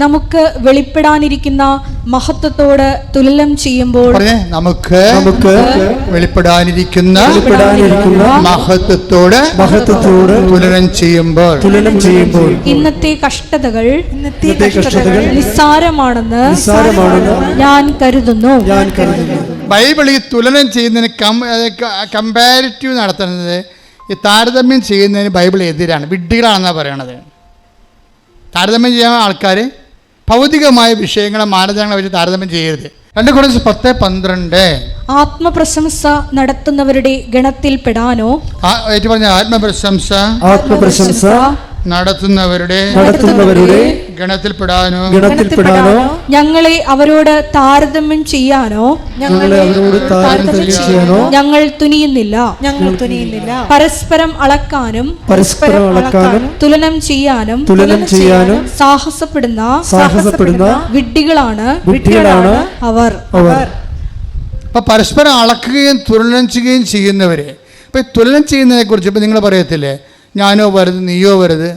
നമുക്ക് വെളിപ്പെടാനിരിക്കുന്ന മഹത്വത്തോട് തുലനം ചെയ്യുമ്പോൾ നമുക്ക് വെളിപ്പെടാനിരിക്കുന്ന മഹത്വത്തോട് തുലനം ചെയ്യുമ്പോൾ ഇന്നത്തെ കഷ്ടതകൾ നിസ്സാരമാണെന്ന് ഞാൻ കരുതുന്നു. ബൈബിൾ ഈ തുലനം ചെയ്യുന്നതിന് കമ്പാരിറ്റീവ് നടത്തുന്നത്, ഈ താരതമ്യം ചെയ്യുന്നതിന് ബൈബിൾ എതിരാണ്, വിഡ്ഢികളാണെന്നാണ് പറയണത്. താരതമ്യം ചെയ്യാൻ ആൾക്കാർ ഭൗതികമായ വിഷയങ്ങളെ മാനദണ്ഡങ്ങളെ വെച്ച് താരതമ്യം ചെയ്യരുത്. 2 Corinthians 10:12 ആത്മപ്രശംസ നടത്തുന്നവരുടെ ഗണത്തിൽപ്പെടാനോ ആത്മപ്രശംസ നടത്തുന്നവരുടെ ഗണത്തിൽപ്പെടാനോ ഞങ്ങളെ അവരോട് താരതമ്യം ചെയ്യാനോ ഞങ്ങൾ തുനിയുന്നില്ല. പരസ്പരം അളക്കാനും തുലനം ചെയ്യാനും സാഹസപ്പെടുന്ന വിഡ്ഢികളാണ് അവർ. അപ്പൊ പരസ്പരം അളക്കുകയും തുലനം ചെയ്യുകയും ചെയ്യുന്നവര്. ഇപ്പൊ തുലനം ചെയ്യുന്നതിനെ കുറിച്ച് ഇപ്പൊ നിങ്ങൾ പറയത്തില്ലേ, ഞാനോ വലുത് നീയോ വലുത്.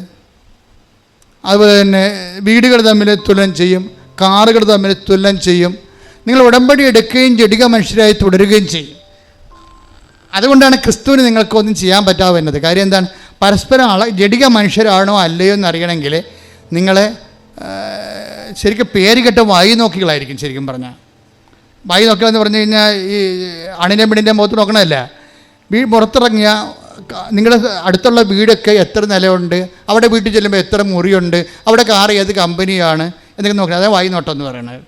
അതുപോലെ തന്നെ വീടുകൾ തമ്മിൽ തുലനം ചെയ്യും, കാറുകൾ തമ്മിൽ തുലനം ചെയ്യും. നിങ്ങൾ ഉടമ്പടി എടുക്കുകയും ജഡിക മനുഷ്യരായി തുടരുകയും ചെയ്യും. അതുകൊണ്ടാണ് ക്രിസ്തുവിന് നിങ്ങൾക്കൊന്നും ചെയ്യാൻ പറ്റാവുന്നത്. കാര്യം എന്താണ്? പരസ്പരം ജഡിക മനുഷ്യരാണോ അല്ലയോ എന്നറിയണമെങ്കിൽ നിങ്ങളെ ശരിക്കും പേര് കെട്ട വായി നോക്കികളായിരിക്കും. ശരിക്കും പറഞ്ഞാൽ വായി നോക്കികളെന്ന് പറഞ്ഞു കഴിഞ്ഞാൽ ഈ അണിനെ പിടിൻ്റെ മുഖത്ത് നോക്കണമല്ല. പുറത്തിറങ്ങിയ നിങ്ങളുടെ അടുത്തുള്ള വീടൊക്കെ എത്ര നിലയുണ്ട്, അവിടെ വീട്ടിൽ ചെല്ലുമ്പോൾ എത്ര മുറിയുണ്ട്, അവിടെ കാർ ഏത് കമ്പനിയാണ് എന്നൊക്കെ നോക്കണം. അതാണ് വായി നോട്ടം എന്ന് പറയുന്നത്.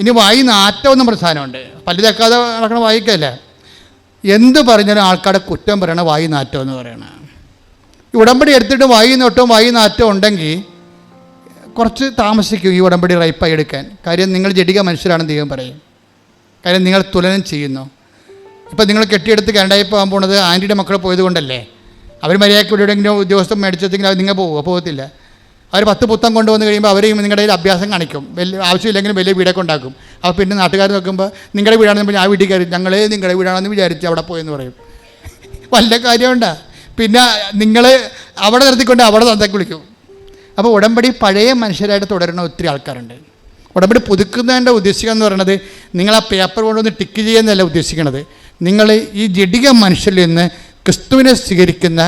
ഇനി വായി നാറ്റം എന്നും പറഞ്ഞ സാധനമുണ്ട്. പല്ല് തേക്കാതെ നടക്കണ വായിക്കല്ല. എന്ത് പറഞ്ഞാലും ആൾക്കാരുടെ കുറ്റം പറയണ വായി നാറ്റം എന്ന് പറയണ. ഈ ഉടമ്പടി എടുത്തിട്ട് വായി നോട്ടവും വായി നാറ്റവും ഉണ്ടെങ്കിൽ കുറച്ച് താമസിക്കും ഈ ഉടമ്പടി റൈപ്പായി എടുക്കാൻ. കാര്യം നിങ്ങൾ ജഡിക മനുഷ്യരാണെന്ന് ദൈവം പറയും. കാര്യം നിങ്ങൾ തുലനം ചെയ്യുന്നു. ഇപ്പം നിങ്ങൾ കെട്ടിയെടുത്ത് കാനഡയിൽ പോകാൻ പോണത് ആൻറ്റിയുടെ മക്കൾ പോയത് കൊണ്ടല്ലേ. അവർ മര്യാദയ്ക്ക് എവിടെയെങ്കിലും ഉദ്യോഗസ്ഥം മേടിച്ചെങ്കിൽ അത് നിങ്ങൾ പോകത്തില്ല. അവർ 10 പുത്തം കൊണ്ടുവന്ന് കഴിയുമ്പോൾ അവരെയും നിങ്ങളുടെ കയ്യിൽ അഭ്യാസം കാണിക്കും. വലിയ ആവശ്യമില്ലെങ്കിലും വലിയ വീടൊക്കെ ഉണ്ടാക്കും. അപ്പോൾ പിന്നെ നാട്ടുകാർ നോക്കുമ്പോൾ നിങ്ങളുടെ വീടാണെന്ന് ആ വീട്ടിൽ കയറി ഞങ്ങൾ നിങ്ങളുടെ വീടാണെന്ന് വിചാരിച്ച് അവിടെ പോയെന്ന് പറയും. വല്ല കാര്യമുണ്ടാ? പിന്നെ നിങ്ങൾ അവിടെ നിർത്തിക്കൊണ്ട് അവിടെ തന്തയ്ക്ക് വിളിക്കും. അപ്പോൾ ഉടമ്പടി പഴയ മനുഷ്യരായിട്ട് തുടരുന്ന ഒത്തിരി ആൾക്കാരുണ്ട്. ഉടമ്പടി പുതുക്കുന്നതിൻ്റെ ഉദ്ദേശിക്കുക എന്ന് പറയുന്നത് നിങ്ങൾ ആ പേപ്പർ കൊണ്ടൊന്ന് ടിക്ക് ചെയ്യുന്നതല്ല ഉദ്ദേശിക്കുന്നത്. നിങ്ങൾ ഈ ജഡിക മനുഷ്യരിൽ നിന്ന് ക്രിസ്തുവിനെ സ്വീകരിക്കുന്ന,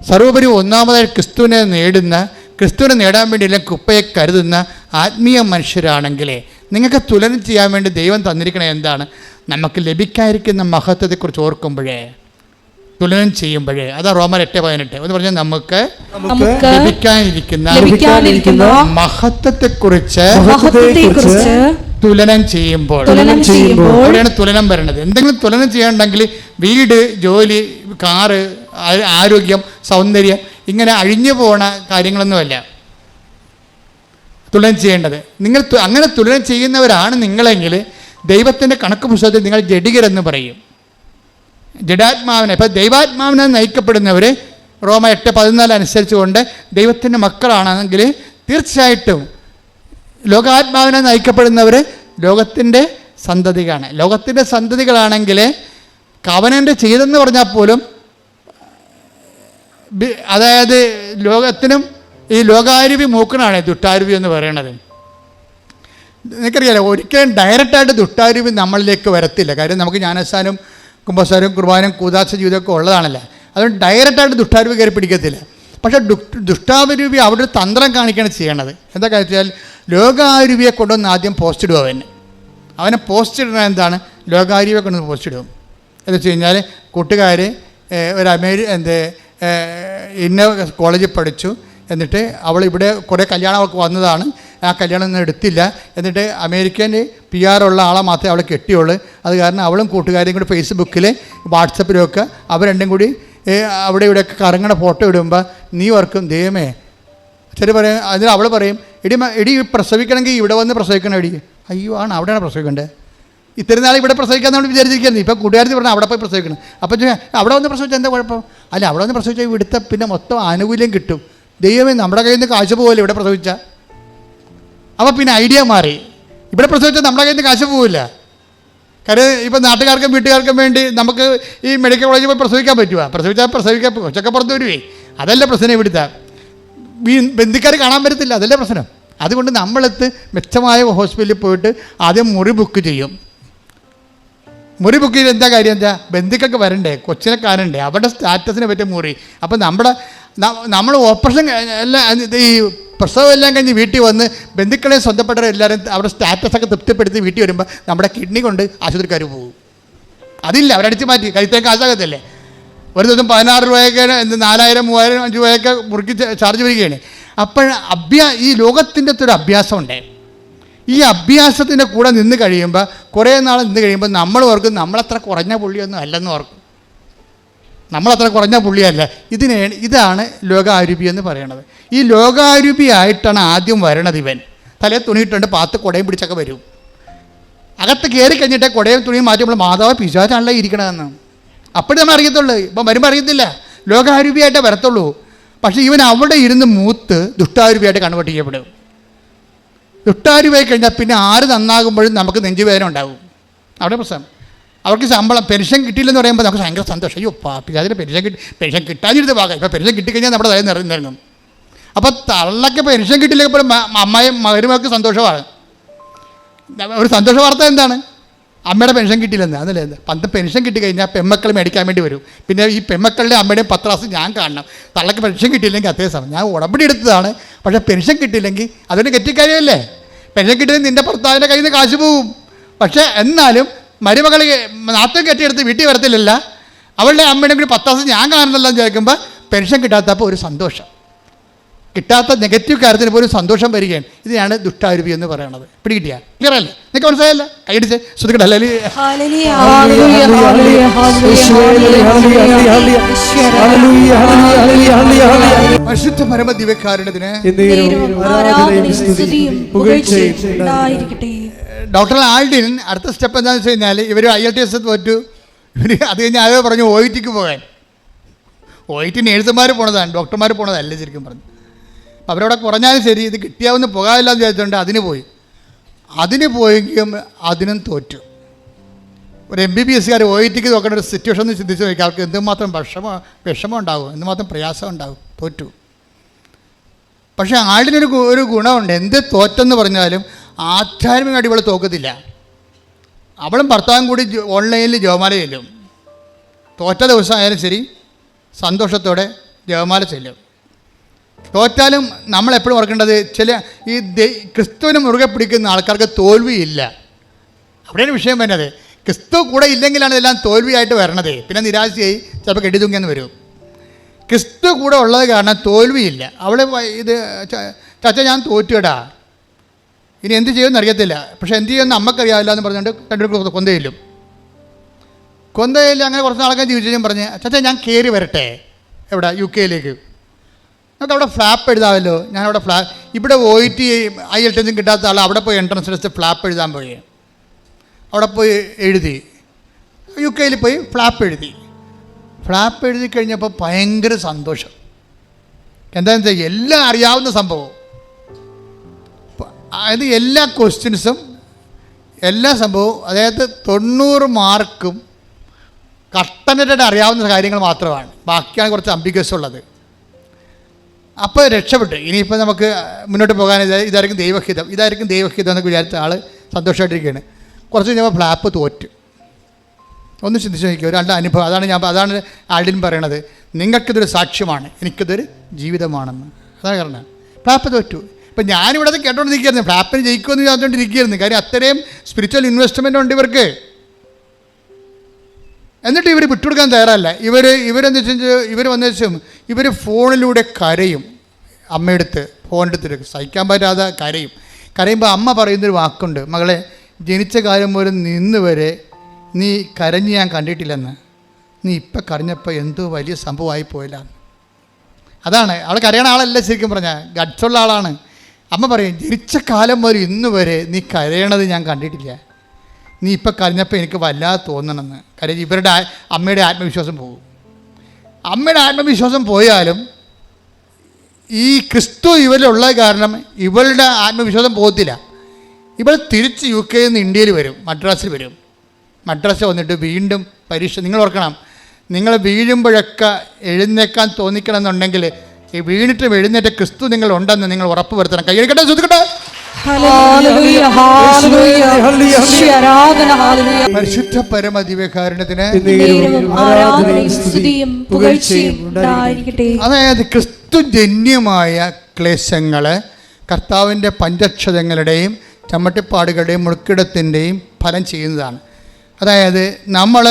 സർവോപരി ഒന്നാമതായി ക്രിസ്തുവിനെ നേടുന്ന, ക്രിസ്തുവിനെ നേടാൻ വേണ്ടിയെല്ലാം കുപ്പയെ കരുതുന്ന ആത്മീയ മനുഷ്യരാണെങ്കിൽ നിങ്ങൾക്ക് തുലനം ചെയ്യാൻ വേണ്ടി ദൈവം തന്നിരിക്കണത് എന്താണ്? നമുക്ക് ലഭിക്കാതിരിക്കുന്ന മഹത്വത്തെക്കുറിച്ച് ഓർക്കുമ്പോഴേ, തുലനം ചെയ്യുമ്പോഴേ. അതാ റോമർ 8:18 എന്ന് പറഞ്ഞാൽ നമുക്ക് ലഭിക്കാനിരിക്കുന്ന മഹത്വത്തെക്കുറിച്ച് തുലനം ചെയ്യുമ്പോൾ അവിടെയാണ് തുലനം വരണത്. എന്തെങ്കിലും തുലനം ചെയ്യാനുണ്ടെങ്കിൽ വീട്, ജോലി, കാറ്, ആരോഗ്യം, സൗന്ദര്യം, ഇങ്ങനെ അഴിഞ്ഞു പോണ കാര്യങ്ങളൊന്നുമല്ല തുലനം ചെയ്യേണ്ടത്. നിങ്ങൾ അങ്ങനെ തുലനം ചെയ്യുന്നവരാണ് നിങ്ങളെങ്കിൽ ദൈവത്തിൻ്റെ കണക്ക് പുസ്തകത്തിൽ നിങ്ങൾ ജഡികരെന്ന് പറയും. ജഡാത്മാവിനെ, ഇപ്പം ദൈവാത്മാവിനെ നയിക്കപ്പെടുന്നവർ റോമ 8:14 അനുസരിച്ചുകൊണ്ട് ദൈവത്തിൻ്റെ മക്കളാണെങ്കിൽ തീർച്ചയായിട്ടും ലോകാത്മാവിനെ നയിക്കപ്പെടുന്നവർ ലോകത്തിൻ്റെ സന്തതികളാണ്. ലോകത്തിൻ്റെ സന്തതികളാണെങ്കിൽ കവനൻ്റ് ചെയ്തെന്ന് പറഞ്ഞാൽ പോലും, അതായത് ലോകത്തിനും ഈ ലോകാരുവി മൂക്കനാണ് ദുഷ്ടാരുവി എന്ന് പറയണത്. നിനക്കറിയാലോ, ഒരിക്കലും ഡയറക്റ്റായിട്ട് ദുഷ്ടാരുവി നമ്മളിലേക്ക് വരത്തില്ല. കാര്യം നമുക്ക് ജ്ഞാനസ്ഥാനം, കുംഭസാരം, കുർബാനം, കൂദാശ ജീവിതമൊക്കെ ഉള്ളതാണല്ലോ. അതുകൊണ്ട് ഡയറക്റ്റായിട്ട് ദുഷ്ടാരുവി കയറി പിടിക്കത്തില്ല. പക്ഷേ ദുഷ്ടാരുവി അവിടെ ഒരു തന്ത്രം കാണിക്കുകയാണ് ചെയ്യണത്. എന്താ വെച്ചാൽ ലോകാരുവിയെ കൊണ്ടുവന്ന് ആദ്യം പോസ്റ്റ് ഇടും. അവനെ പോസ്റ്റ് ഇടുന്നത് എന്താണ്? ലോകാരുവിയെ കൊണ്ടുവന്ന് പോസ്റ്റ് ഇടും. എന്ന് വെച്ച് കഴിഞ്ഞാൽ കൂട്ടുകാർ ഒരു ഇന്ന കോളേജിൽ പഠിച്ചു, എന്നിട്ട് അവൾ ഇവിടെ കുറേ കല്യാണം അവൾക്ക് വന്നതാണ്, ആ കല്യാണം ഒന്നും എടുത്തില്ല, എന്നിട്ട് അമേരിക്കൻ PR ഉള്ള ആളെ മാത്രമേ അവളെ കെട്ടിയുള്ളൂ. അത് കാരണം അവളും കൂട്ടുകാരെയും കൂടി ഫേസ്ബുക്കിൽ, വാട്സപ്പിലുമൊക്കെ അവർ രണ്ടും കൂടി അവിടെ ഇവിടെയൊക്കെ കറങ്ങണ ഫോട്ടോ ഇടുമ്പോൾ നീ ഓർക്കും, ദൈവമേ. ശരി പറയും. അതിന് അവൾ പറയും, എടി പ്രസവിക്കണമെങ്കിൽ ഇവിടെ വന്ന് പ്രസവിക്കണം. എടി അയ്യോ ആണ്, അവിടെയാണ് പ്രസവിക്കേണ്ടത്. ഇത്രയും നാൾ ഇവിടെ പ്രസവിക്കാമെന്ന് നമ്മൾ വിചാരിച്ചിരിക്കുന്നത്. ഇപ്പോൾ കൂട്ടുകാരി പറഞ്ഞാൽ അവിടെ പോയി പ്രസവിക്കണം. അപ്പോൾ അവിടെ വന്ന് പ്രസവിച്ചാൽ എന്താ കുഴപ്പം? അല്ല, അവിടെ വന്ന് പ്രസവിച്ചാൽ ഇവിടുത്തെ പിന്നെ മൊത്തം ആനുകൂല്യം കിട്ടും. ദൈവമേ, നമ്മുടെ കയ്യിൽ നിന്ന് കാശ് പോകില്ല ഇവിടെ പ്രസവിച്ചാൽ. അപ്പോൾ പിന്നെ ഐഡിയ മാറി. ഇവിടെ പ്രസവിച്ചാൽ നമ്മുടെ കയ്യിൽ നിന്ന് കാശ് പോകില്ല. കാര്യം ഇപ്പം നാട്ടുകാർക്കും വീട്ടുകാർക്കും വേണ്ടി നമുക്ക് ഈ മെഡിക്കൽ കോളേജിൽ പോയി പ്രസവിക്കാൻ പറ്റുമോ? പ്രസവിച്ചാൽ കൊച്ചൊക്കെ പുറത്ത് വരുവേ. അതല്ല പ്രശ്നം. ഇവിടുത്തെ ബന്ധുക്കാർ കാണാൻ പറ്റത്തില്ല, അതല്ലേ പ്രശ്നം. അതുകൊണ്ട് നമ്മളെടുത്ത് മെച്ചമായ ഹോസ്പിറ്റലിൽ പോയിട്ട് ആദ്യം മുറി ബുക്ക് ചെയ്യും. മുറി ബുക്ക് ചെയ്ത് എന്താ കാര്യം, എന്താ ബന്ധുക്കൾക്ക് വരണ്ടേ, കൊച്ചിനെ കാണണ്ടേ, അവരുടെ സ്റ്റാറ്റസിനെ പറ്റിയ മുറി. അപ്പം നമ്മൾ ഓപ്പറേഷൻ എല്ലാം ഈ പ്രസവം എല്ലാം കഴിഞ്ഞ് വീട്ടിൽ വന്ന് ബന്ധുക്കളെ സ്വന്തപ്പെട്ടവരെല്ലാവരും അവരുടെ സ്റ്റാറ്റസൊക്കെ തൃപ്തിപ്പെടുത്തി വീട്ടിൽ വരുമ്പോൾ നമ്മുടെ കിഡ്നി കൊണ്ട് ആശുപത്രിക്കാർ പോകും. അതില്ല, അവരടിച്ച് മാറ്റി കഴിത്തേക്ക് ആശാകത്തല്ലേ. ഒരു ദിവസം 16 രൂപയൊക്കെ 4000, 3000, 5 രൂപയൊക്കെ മുറുക്കി ചാർജ് വരികയാണ്. അപ്പോൾ ഈ ലോകത്തിൻ്റെ ഒരു അഭ്യാസമുണ്ട്. ഈ അഭ്യാസത്തിൻ്റെ കൂടെ നിന്ന് കഴിയുമ്പോൾ, കുറേ നാൾ നിന്ന് കഴിയുമ്പോൾ നമ്മൾ ഓർക്കും നമ്മളത്ര കുറഞ്ഞ പുള്ളിയൊന്നും അല്ലെന്ന് ഓർക്കും. നമ്മളത്ര കുറഞ്ഞ പുള്ളിയല്ല. ഇതാണ് ലോകാരൂപി എന്ന് പറയണത്. ഈ ലോകാരൂപിയായിട്ടാണ് ആദ്യം വരണത്. ഇവൻ തലേ തുണിയിട്ടുണ്ട്, പാത്ത് കുടയും പിടിച്ചൊക്കെ വരും. അകത്ത് കയറി കഴിഞ്ഞിട്ട് കുടയും തുണിയും മാറ്റുമ്പോൾ മാതാവ് പിശാചാണല്ലോ ഇരിക്കണമെന്ന് അപ്പോഴും നമ്മൾ അറിയത്തുള്ളൂ. ഇപ്പം വരുമ്പോൾ അറിയത്തില്ല, ലോകാരൂപിയായിട്ടേ വരത്തുള്ളൂ. പക്ഷേ ഇവൻ അവിടെ ഇരുന്ന് മൂത്ത് ദുഷ്ടാരൂപിയായിട്ട് കൺവേർട്ട് ചെയ്യപ്പെടും. ദുഷ്ടാരൂപിയായി കഴിഞ്ഞാൽ പിന്നെ ആര് നന്നാകുമ്പോഴും നമുക്ക് നെഞ്ചുവേദന ഉണ്ടാകും. അവിടെ പ്രശ്നം. അവർക്ക് ശമ്പളം പെൻഷൻ കിട്ടിയില്ലെന്ന് പറയുമ്പോൾ നമുക്ക് ഭയങ്കര സന്തോഷം. അയ്യോ പിതാവിന് പെൻഷൻ കിട്ടാതിരുന്ന ഭാഗം. ഇപ്പോൾ പെൻഷൻ കിട്ടിക്കഴിഞ്ഞാൽ നമ്മുടെ തലയിൽ നിറഞ്ഞിറങ്ങും. അപ്പോൾ തള്ളക്ക് പെൻഷൻ കിട്ടിയില്ലെങ്കിൽ അമ്മയും മകരുമൊക്കെ സന്തോഷമാണ്. ഒരു സന്തോഷ വാർത്ത എന്താണ്? അമ്മയുടെ പെൻഷൻ കിട്ടിയില്ലെന്ന്. അതല്ലേ പണ്ട് പെൻഷൻ കിട്ടിക്കഴിഞ്ഞാൽ പെമ്മക്കൾ മേടിക്കാൻ വേണ്ടി വരും. പിന്നെ ഈ പെമ്മക്കളുടെ അമ്മയുടെയും പത്രാസ് ഞാൻ കാണണം. തള്ളക്ക് പെൻഷൻ കിട്ടിയില്ലെങ്കിൽ അതേ സമയം ഞാൻ ഉടമ്പടി എടുത്തതാണ്. പക്ഷേ പെൻഷൻ കിട്ടിയില്ലെങ്കിൽ അതൊരു കെറ്റിക്കാര്യമല്ലേ. പെൻഷൻ കിട്ടിയില്ലെങ്കിൽ നിൻ്റെ ഭർത്താവിൻ്റെ കയ്യിൽ നിന്ന് കാശ് പോവും. പക്ഷേ എന്നാലും മരുമകൾ നാട്ടിൽ കെട്ടിയെടുത്ത് വീട്ടിൽ വരത്തില്ലല്ല. അവളുടെ അമ്മയുടെ കൂടി പത്താസ് ഞാൻ കാണുന്നല്ലോ എന്ന് ചോദിക്കുമ്പോൾ പെൻഷൻ കിട്ടാത്തപ്പോൾ ഒരു സന്തോഷം, കിട്ടാത്ത നെഗറ്റീവ് കാര്യത്തിന് പോലും സന്തോഷം വരികയാണ്. ഇതിനാണ് ദുഷ്ടാരൂപി എന്ന് പറയുന്നത്. പിടികിട്ടിയാ? ക്ലിയർ അല്ലേ? നിങ്ങൾക്ക് മനസ്സിലായല്ല? കൈയടിച്ച് ശ്രദ്ധിക്കട്ടെ. പരിശുദ്ധ പരമ ദിവ്യകാരുണ്യത്തിന് ഡോക്ടർ ആൽഡിൻ അടുത്ത സ്റ്റെപ്പ് എന്താണെന്ന് വെച്ച് കഴിഞ്ഞാൽ ഇവർ IELTS തോറ്റു. അത് കഴിഞ്ഞ് ആരോ പറഞ്ഞു OITക്ക് പോകാൻ. OIT നേഴ്സുമാർ പോണതാണ്, ഡോക്ടർമാർ പോണതല്ല ശരിക്കും പറഞ്ഞു. അവരവിടെ കുറഞ്ഞാലും ശരി, ഇത് കിട്ടിയാവുന്ന പോകാമില്ല എന്ന് വിചാരിച്ചുകൊണ്ട് അതിന് പോയെങ്കിലും അതിനും തോറ്റു. ഒരു MBBSകാർ OITക്ക് നോക്കേണ്ട ഒരു സിറ്റുവേഷൻ ഒന്ന് ചിന്തിച്ച് നോക്കിയാൽ അവർക്ക് എന്തുമാത്രം വിഷമം ഉണ്ടാകും, എന്തുമാത്രം പ്രയാസം ഉണ്ടാകും. തോറ്റു. പക്ഷേ ആളിനൊരു ഗുണമുണ്ട്. എന്ത് തോറ്റെന്ന് പറഞ്ഞാലും ആധ്യാത്മികമായിട്ട് ഇവൾ തോക്കത്തില്ല. അവളും ഭർത്താവും കൂടി ഓൺലൈനിൽ ജപമാല ചെല്ലും. തോറ്റ ദിവസം ആയാലും ശരി സന്തോഷത്തോടെ ജപമാല ചെല്ലും. തോറ്റാലും നമ്മളെപ്പോഴും ഓർക്കേണ്ടത് ഈ ക്രിസ്തുവിനെ മുറുകെ പിടിക്കുന്ന ആൾക്കാർക്ക് തോൽവിയില്ല. അവിടെയാണ് വിഷയം വരുന്നത്. ക്രിസ്തു കൂടെ ഇല്ലെങ്കിലാണ് ഇതെല്ലാം തോൽവിയായിട്ട് വരണത്. പിന്നെ നിരാശയായി ചിലപ്പോൾ കെട്ടിത്തൂങ്ങിയെന്ന് വരും. ക്രിസ്തു കൂടെ ഉള്ളത് കാരണം തോൽവിയില്ല. അവൾ ചാച്ച ഞാൻ തോറ്റുകടാ, ഇനി എന്ത് ചെയ്യുമെന്ന് അറിയത്തില്ല, പക്ഷേ എന്ത് ചെയ്യുമെന്ന് അമ്മക്കറിയാവില്ല എന്ന് പറഞ്ഞുകൊണ്ട് രണ്ടുപേർക്ക് കൊന്തയില്ല. അങ്ങനെ കുറച്ച് നാളൊക്കെ ജീവിച്ചു പറഞ്ഞ് ചാച്ച ഞാൻ കയറി വരട്ടെ. എവിടെ? UK നമുക്ക് അവിടെ ഫ്ലാപ്പ് എഴുതാമല്ലോ. ഞാനവിടെ ഇവിടെ OIT IELTS കിട്ടാത്ത ആൾ അവിടെ പോയി എൻട്രൻസ് ടെസ്റ്റ് ഫ്ലാപ്പ് എഴുതാൻ പോയി. അവിടെ പോയി എഴുതി. UK പോയി ഫ്ലാപ്പ് എഴുതി കഴിഞ്ഞപ്പോൾ ഭയങ്കര സന്തോഷം. എന്താണെന്ന് വെച്ചാൽ എല്ലാം അറിയാവുന്ന സംഭവം. അതായത് എല്ലാ ക്വസ്റ്റ്യൻസും എല്ലാ സംഭവവും, അതായത് 90 മാർക്കും കട്ടനായിട്ട് അറിയാവുന്ന കാര്യങ്ങൾ മാത്രമാണ്. ബാക്കിയാണ് കുറച്ച് അംബിഗസ് ഉള്ളത്. അപ്പോൾ രക്ഷപ്പെട്ടു. ഇനിയിപ്പോൾ നമുക്ക് മുന്നോട്ട് പോകാൻ ഇതായിരിക്കും ദൈവഹിതം എന്നൊക്കെ വിചാരിച്ച ആൾ സന്തോഷമായിട്ടിരിക്കുകയാണ്. കുറച്ച് കഴിഞ്ഞപ്പോൾ ഫ്ലാപ്പ് തോറ്റു. ഒന്ന് ചിന്തിച്ച് നോക്കിയോ, രണ്ട് അനുഭവം. അതാണ് ആൽഡിൻ പറയണത്. നിങ്ങൾക്കിതൊരു സാക്ഷ്യമാണ്, എനിക്കിതൊരു ജീവിതമാണെന്ന്. അതാണ് കാരണം. ഫ്ലാപ്പ് തോറ്റു. ഇപ്പം ഞാനിവിടെ അത് കേട്ടോണ്ടിരിക്കുകയായിരുന്നു. ഫ്ലാപ്പിന് ജയിക്കുമെന്ന് വിചാരിച്ചുകൊണ്ടിരിക്കുകയായിരുന്നു. കാര്യം അത്രയും സ്പിരിച്വൽ ഇൻവെസ്റ്റ്മെൻ്റ് ഉണ്ട് ഇവർക്ക്. എന്നിട്ട് ഇവർ വിട്ടുകൊടുക്കാൻ തയ്യാറല്ല. ഇവരെന്ന് വെച്ചാൽ ഇവർ ഫോണിലൂടെ കരയും. അമ്മയെടുത്ത് ഫോണെടുത്തിട്ട് സഹിക്കാൻ പറ്റാതെ കരയുമ്പോൾ അമ്മ പറയുന്നൊരു വാക്കുണ്ട്, മകളെ ജനിച്ച കാലം പോലും നിന്ന് വരെ നീ കരഞ്ഞ് ഞാൻ കണ്ടിട്ടില്ലെന്ന്. നീ ഇപ്പം കരഞ്ഞപ്പോൾ എന്തോ വലിയ സംഭവമായി പോയില്ല. അതാണ് അവൾ കരയണ ആളല്ല ശരിക്കും പറഞ്ഞാൽ, ഗഡ്സുള്ള ആളാണ്. അമ്മ പറയും ജനിച്ച കാലം മുതൽ ഇന്ന് വരെ നീ കരയണത് ഞാൻ കണ്ടിട്ടില്ല. നീ ഇപ്പം കരഞ്ഞപ്പോൾ എനിക്ക് വല്ലാതെ തോന്നണമെന്ന്. കാര്യം ഇവരുടെ അമ്മയുടെ ആത്മവിശ്വാസം പോകും. അമ്മയുടെ ആത്മവിശ്വാസം പോയാലും ഈ ക്രിസ്തു ഇവരിലുള്ള കാരണം ഇവളുടെ ആത്മവിശ്വാസം പോകത്തില്ല. ഇവൾ തിരിച്ച് UK നിന്ന് ഇന്ത്യയിൽ വരും, മദ്രാസിൽ വരും. മദ്രാസിൽ വന്നിട്ട് വീണ്ടും പരീക്ഷ. നിങ്ങൾ ഓർക്കണം, നിങ്ങൾ വീഴുമ്പോഴൊക്കെ എഴുന്നേക്കാൻ തോന്നിക്കണമെന്നുണ്ടെങ്കിൽ ഈ വീണിട്ട് എഴുന്നേറ്റ ക്രിസ്തു നിങ്ങൾ ഉണ്ടെന്ന് നിങ്ങൾ ഉറപ്പ് വരുത്തണം. കൈയ്യടിക്കട്ടെ, ശ്രദ്ധിക്കട്ടെ. പരിശുദ്ധ പരമ ദിവ്യകാരുണ്യത്തിന് അതായത് ക്രിസ്തുജന്യമായ ക്ലേശങ്ങള് കർത്താവിൻ്റെ പഞ്ചക്ഷതങ്ങളുടെയും ചമ്മട്ടിപ്പാടുകളുടെയും മുൾക്കിടത്തിൻ്റെയും ഫലം ചെയ്യുന്നതാണ്. അതായത് നമ്മൾ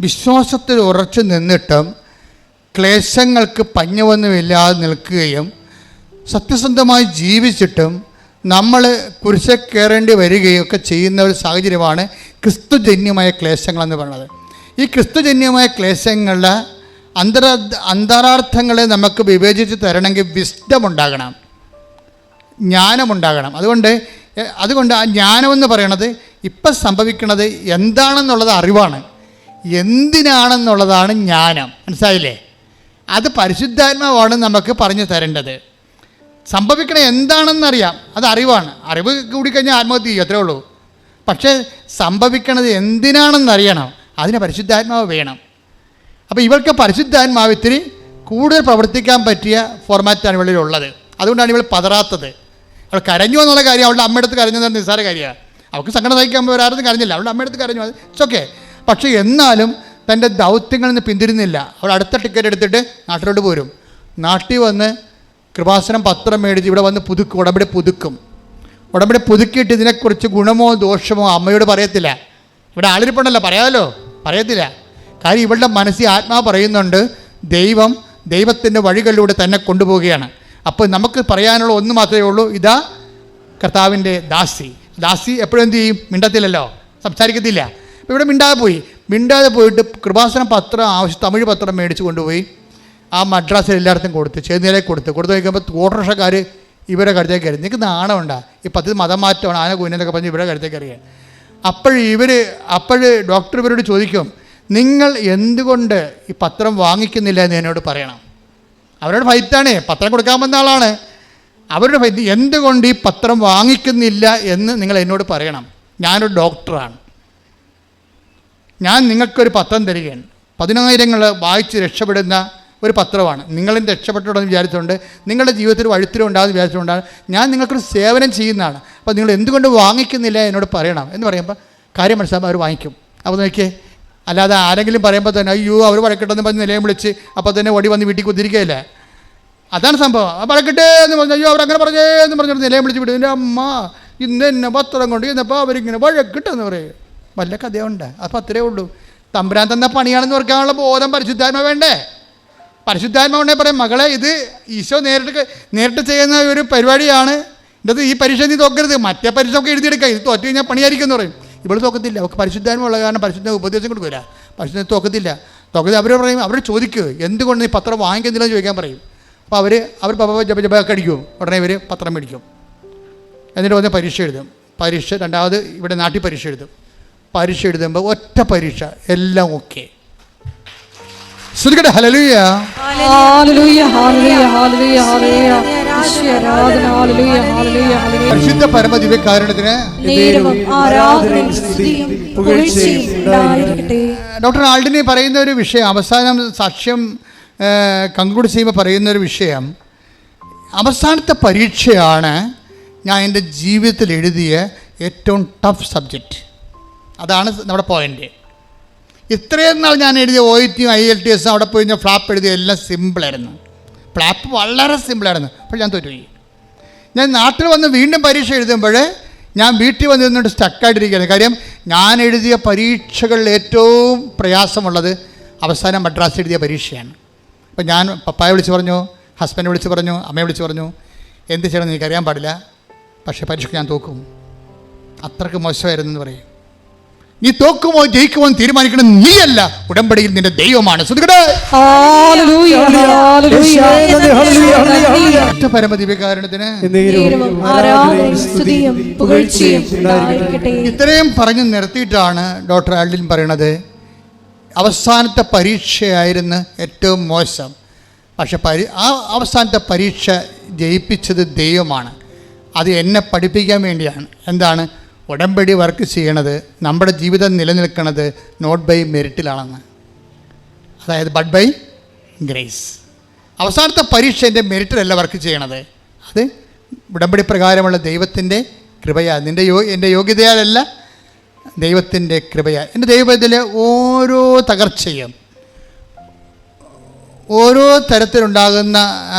വിശ്വാസത്തിൽ ഉറച്ചു നിന്നിട്ടും ക്ലേശങ്ങൾക്ക് പഞ്ഞമൊന്നുമില്ലാതെ നിൽക്കുകയും സത്യസന്ധമായി ജീവിച്ചിട്ടും നമ്മൾ കുരിശിൽ കയറേണ്ടി വരികയും ഒക്കെ ചെയ്യുന്ന ഒരു സാഹചര്യമാണ് ക്രിസ്തുജന്യമായ ക്ലേശങ്ങളെന്ന് പറയുന്നത്. ഈ ക്രിസ്തുജന്യമായ ക്ലേശങ്ങളുടെ അന്തരാർത്ഥങ്ങളെ നമുക്ക് വിവേചിച്ച് തരണമെങ്കിൽ വിസ്ഡം ഉണ്ടാകണം, ജ്ഞാനമുണ്ടാകണം. അതുകൊണ്ട് ആ ജ്ഞാനമെന്ന് പറയണത് ഇപ്പം സംഭവിക്കുന്നത് എന്താണെന്നുള്ളത് അറിവാണ്, എന്തിനാണെന്നുള്ളതാണ് ജ്ഞാനം. മനസ്സിലായില്ലേ? അത് പരിശുദ്ധാത്മാവാണ് നമുക്ക് പറഞ്ഞു തരേണ്ടത്. സംഭവിക്കണത് എന്താണെന്നറിയാം, അത് അറിവാണ്. അറിവ് കൂടിക്കഴിഞ്ഞാൽ ആത്മഹത്യ ചെയ്യും, അത്രേ ഉള്ളൂ. പക്ഷേ സംഭവിക്കണത് എന്തിനാണെന്നറിയണം, അതിന് പരിശുദ്ധാത്മാവ് വേണം. അപ്പോൾ ഇവൾക്ക് പരിശുദ്ധാത്മാവ് ഇത്തിരി കൂടുതൽ പ്രവർത്തിക്കാൻ പറ്റിയ ഫോർമാറ്റാണ് ഇവളിലുള്ളത്. അതുകൊണ്ടാണ് ഇവൾ പതറാത്തത്. അവൾ കരഞ്ഞു എന്നുള്ള കാര്യം അവളുടെ അമ്മയെടുത്ത് കരഞ്ഞത് നിസ്സാര കാര്യമാണ്. അവൾക്ക് സങ്കടം സഹിക്കാൻ ഒരാരും കരഞ്ഞില്ല, അവളുടെ അമ്മയെടുത്ത് കരഞ്ഞു, അത് ഇറ്റ്സ് ഓക്കെ. പക്ഷേ എന്നാലും തൻ്റെ ദൗത്യങ്ങളിൽ നിന്ന് പിന്തിരുന്നില്ല. അവൾ അടുത്ത ടിക്കറ്റ് എടുത്തിട്ട് നാട്ടിലോട്ട് പോരും. നാട്ടിൽ വന്ന് കൃപാസനം പത്രം മേടിച്ച് ഇവിടെ വന്ന് ഉടമ്പടി പുതുക്കിയിട്ട് ഇതിനെക്കുറിച്ച് ഗുണമോ ദോഷമോ അമ്മയോട് പറയത്തില്ല. ഇവിടെ ആളിരിപ്പുണ്ടല്ലോ, പറയാമല്ലോ, പറയത്തില്ല. കാര്യം ഇവളുടെ മനസ്സിൽ ആത്മാവ് പറയുന്നുണ്ട്, ദൈവത്തിൻ്റെ വഴികളിലൂടെ തന്നെ കൊണ്ടുപോവുകയാണ്. അപ്പോൾ നമുക്ക് പറയാനുള്ള ഒന്ന് മാത്രമേ ഉള്ളൂ, ഇതാ കർത്താവിൻ്റെ ദാസി എപ്പോഴും എന്ത് ചെയ്യും? മിണ്ടത്തില്ലല്ലോ, സംസാരിക്കത്തില്ല. അപ്പോൾ ഇവിടെ മിണ്ടാതെ പോയിട്ട് കൃപാസനം തമിഴ് പത്രം മേടിച്ച് കൊണ്ടുപോയി ആ മദ്രാസിൽ എല്ലായിടത്തും ചേർന്നിലേക്ക് കൊടുത്ത് നോക്കുമ്പോൾ ഓട്ടോറിക്ഷക്കാർ ഇവരെ കരുത്തേക്ക് കയറി. നിങ്ങൾക്ക് നാണമുണ്ടാ? ഈ പദ്ധതി മതം മാറ്റമാണ്, ആന കുഞ്ഞെന്നൊക്കെ പറഞ്ഞ് ഇവരെ കരുത്തേക്ക് അറിയാൻ. അപ്പോൾ ഡോക്ടർ ഇവരോട് ചോദിക്കും, നിങ്ങൾ എന്തുകൊണ്ട് ഈ പത്രം വാങ്ങിക്കുന്നില്ല എന്ന് എന്നോട് പറയണം. അവരുടെ ഫൈറ്റാണ്, പത്രം കൊടുക്കാൻ വന്ന ആളാണ്. അവരുടെ ഫൈറ്റ്, എന്തുകൊണ്ട് ഈ പത്രം വാങ്ങിക്കുന്നില്ല എന്ന് നിങ്ങൾ എന്നോട് പറയണം. ഞാനൊരു ഡോക്ടറാണ്, ഞാൻ നിങ്ങൾക്കൊരു പത്രം തരികയാണ്. 10,000 വായിച്ച് രക്ഷപ്പെടുന്ന ഒരു പത്രമാണ്. നിങ്ങളും രക്ഷപ്പെട്ടുണ്ടെന്ന് വിചാരിച്ചുകൊണ്ട് നിങ്ങളുടെ ജീവിതത്തിൽ വഴുത്തിലും ഉണ്ടാകുന്ന വിചാരിച്ചുകൊണ്ടാണ് ഞാൻ നിങ്ങൾക്കൊരു സേവനം ചെയ്യുന്നതാണ്. അപ്പോൾ നിങ്ങൾ എന്തുകൊണ്ട് വാങ്ങിക്കുന്നില്ല എന്നോട് പറയണം എന്ന് പറയുമ്പോൾ കാര്യം മനസ്സിലാകുമ്പോൾ അവർ വാങ്ങിക്കും. അപ്പോൾ നോക്കിയേ, അല്ലാതെ ആരെങ്കിലും പറയുമ്പോൾ തന്നെ അയ്യോ അവർ വഴക്കിട്ടെന്ന് പറഞ്ഞ് നിലയം വിളിച്ച് അപ്പോൾ തന്നെ ഓടി വന്ന് വീട്ടിൽ കുത്തിരിക്കുകയില്ല. അതാണ് സംഭവം. ആ വഴക്കിട്ടേ എന്ന് പറഞ്ഞു, അയ്യോ അവരങ്ങനെ പറഞ്ഞേ എന്ന് പറഞ്ഞിട്ട് നിലയം വിളിച്ച് വിടും. എൻ്റെ അമ്മ ഇന്ന് എന്നെ പത്രം കൊണ്ട് ചെന്നപ്പോൾ അവരിങ്ങനെ വഴക്കിട്ടെന്ന് പറയും. വല്ല കഥയുണ്ട്. അപ്പോൾ അത്രേ ഉള്ളൂ. തമ്പുരാൻ തന്ന പണിയാണെന്ന് ഓർക്കാനുള്ള ബോധം പരിശുദ്ധാത്മ വേണ്ടേ? പരിശുദ്ധാത്മാവുണ്ടെ പറയും, മകളെ ഇത് ഈശോ നേരിട്ട് ചെയ്യുന്ന ഒരു പരിപാടിയാണ്, ഇത് ഈ പരീക്ഷ നീ തോക്കരുത്, മറ്റേ പരീക്ഷ ഒക്കെ എഴുതിയെടുക്കുക, ഇത് തോറ്റു കഴിഞ്ഞാൽ പണിയായിരിക്കും എന്ന് പറയും. ഇവിടെ തോക്കത്തില്ല, അവർക്ക് പരിശുദ്ധാത്മ ഉള്ള കാരണം പരിശുദ്ധ ഉപദേശം കൊടുക്കില്ല, പരിശുദ്ധ തോക്കത്തില്ല. അവർ പറയും, അവർ ചോദിക്കുക എന്തുകൊണ്ട് നീ പത്രം വാങ്ങിക്കുന്നില്ലെന്ന് ചോദിക്കാൻ പറയും. അപ്പോൾ അവർ ജപജപൊക്കെ അടിക്കും, ഉടനെ ഇവർ പത്രം മേടിക്കും. എന്നിട്ട് വന്ന് പരീക്ഷ എഴുതും. രണ്ടാമത് ഇവിടെ നാട്ടിൽ പരീക്ഷ എഴുതും. പരീക്ഷ എഴുതുമ്പോൾ ഒറ്റ പരീക്ഷ എല്ലാം ഓക്കെ. ഹല്ലേലൂയ, ഹല്ലേലൂയ, ഹല്ലേലൂയ, ഹല്ലേലൂയ, ഹല്ലേലൂയ. പരിശുദ്ധ പരമ ദിവ്യകാരുണ്യത്തിന് ഡോക്ടർ ആൾഡിനെ പറയുന്ന ഒരു വിഷയം, അവസാനം സാക്ഷ്യം കൺക്ലൂഡ് ചെയ്യുമ്പോൾ പറയുന്ന ഒരു വിഷയം, അവസാനത്തെ പരീക്ഷയാണ് ഞാൻ എൻ്റെ ജീവിതത്തിൽ എഴുതിയ ഏറ്റവും ടഫ് സബ്ജക്റ്റ്. അതാണ് നമ്മുടെ പോയിൻ്റ്. ഇത്രയും നാൾ ഞാൻ എഴുതിയ OET IELTS അവിടെ പോയി ഞാൻ ഫ്ലാപ്പ് എഴുതിയ എല്ലാം സിമ്പിളായിരുന്നു. ഫ്ലാപ്പ് വളരെ സിമ്പിളായിരുന്നു. അപ്പോൾ ഞാൻ തോറ്റുപോയി. ഞാൻ നാട്ടിൽ വന്ന് വീണ്ടും പരീക്ഷ എഴുതുമ്പോൾ ഞാൻ വീട്ടിൽ വന്നിരുന്നിട്ട് സ്റ്റക്കായിട്ടിരിക്കുകയാണ്. കാര്യം ഞാൻ എഴുതിയ പരീക്ഷകളിൽ ഏറ്റവും പ്രയാസമുള്ളത് അവസാനം മദ്രാസ് എഴുതിയ പരീക്ഷയാണ്. അപ്പോൾ ഞാൻ പപ്പായെ വിളിച്ച് പറഞ്ഞു, ഹസ്ബൻഡ് വിളിച്ച് പറഞ്ഞു, അമ്മയെ വിളിച്ച് പറഞ്ഞു, എന്ത് ചെയ്യണമെന്ന് എനിക്കറിയാൻ പാടില്ല, പക്ഷേ പരീക്ഷയ്ക്ക് ഞാൻ തോക്കും. അത്രയ്ക്ക് മോശമായിരുന്നു എന്ന് പറയും. നീ തോക്കുമോ ജയിക്കുമോ എന്ന് തീരുമാനിക്കണം നീയല്ല, ഉടമ്പടിയിൽ നിന്റെ ദൈവമാണ്. പരമദിവ്യകാരുണ്യത്തിന് ഇത്രയും പറഞ്ഞു നിർത്തിയിട്ടാണ് ഡോക്ടർ ആൽഡിൻ പറയണത്, അവസാനത്തെ പരീക്ഷയായിരുന്നു ഏറ്റവും മോശം, പക്ഷെ ആ അവസാനത്തെ പരീക്ഷ ജയിപ്പിച്ചത് ദൈവമാണ്. അത് എന്നെ പഠിപ്പിക്കാൻ വേണ്ടിയാണ്. എന്താണ്? ഉടമ്പടി വർക്ക് ചെയ്യണത്, നമ്മുടെ ജീവിതം നിലനിൽക്കുന്നത് നോട്ട് ബൈ മെറിറ്റിലാണെന്ന്, അതായത് ബട്ട് ബൈ ഗ്രേസ്. അവസാനത്തെ പരീക്ഷ എൻ്റെ മെറിറ്റിലല്ല വർക്ക് ചെയ്യണത്, അത് ഉടമ്പടി പ്രകാരമുള്ള ദൈവത്തിൻ്റെ കൃപയാൽ. എൻ്റെ യോഗ്യതയാലല്ല, ദൈവത്തിൻ്റെ കൃപയാൽ. എൻ്റെ ദൈവത്തിലെ ഓരോ തകർച്ചയും, ഓരോ തരത്തിലുണ്ടാകുന്ന